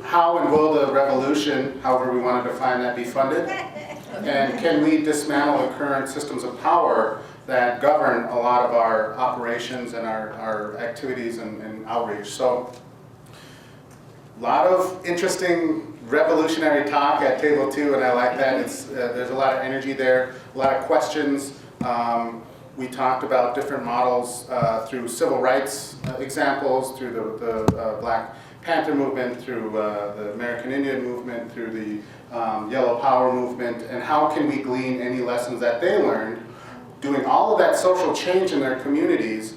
how and will the revolution, however we want to define that, be funded? And can we dismantle the current systems of power that govern a lot of our operations and our activities and outreach? So, a lot of interesting revolutionary talk at table 2, and I like that. There's a lot of energy there, a lot of questions. We talked about different models through civil rights examples, through the Black Panther movement, through the American Indian movement, through the Yellow Power movement, and how can we glean any lessons that they learned, doing all of that social change in their communities,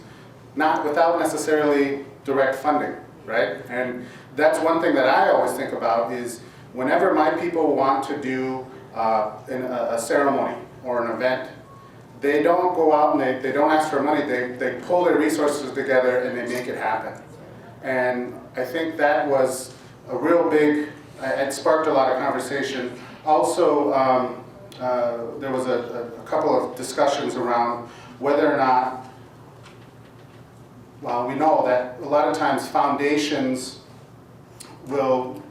not without necessarily direct funding, right? And that's one thing that I always think about is whenever my people want to do a ceremony or an event, they don't go out and they don't ask for money, they pull their resources together and they make it happen. And I think that was a real big, it sparked a lot of conversation. Also, there was a couple of discussions around whether or not, well, we know that a lot of times foundations will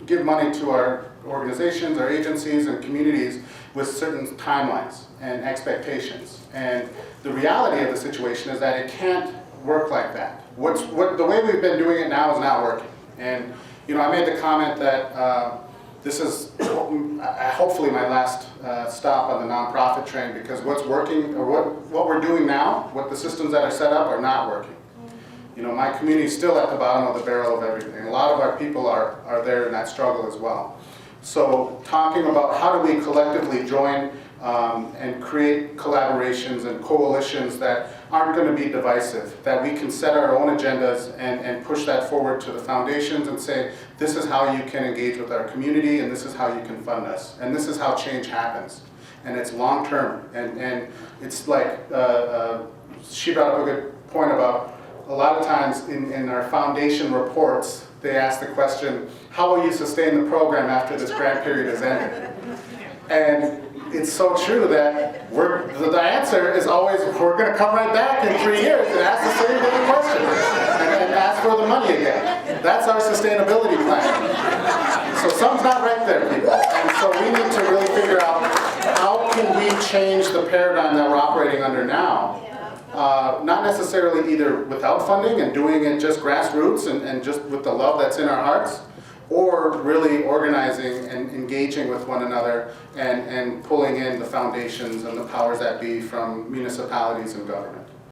give money to our organizations, our agencies, and communities with certain timelines and expectations. And the reality of the situation is that it can't work like that. The way we've been doing it now is not working. And you know, I made the comment that this is hopefully my last stop on the nonprofit train, because what's working, or what we're doing now, what the systems that are set up are not working. You know, my community is still at the bottom of the barrel of everything. A lot of our people are there in that struggle as well. So talking about how do we collectively join and create collaborations and coalitions that aren't going to be divisive, that we can set our own agendas and push that forward to the foundations and say, this is how you can engage with our community, and this is how you can fund us, and this is how change happens. And it's long term, and it's like, she brought up a good point about a lot of times in our foundation reports, they ask the question, how will you sustain the program after this grant period is ended? And it's so true that the answer is always, we're going to come right back in 3 years and ask the same damn question and ask for the money again. That's our sustainability plan. So something's not right there, people. And so we need to really figure out how can we change the paradigm that we're operating under now. Not necessarily either without funding and doing it just grassroots and just with the love that's in our hearts, or really organizing and engaging with one another and pulling in the foundations and the powers that be from municipalities and government.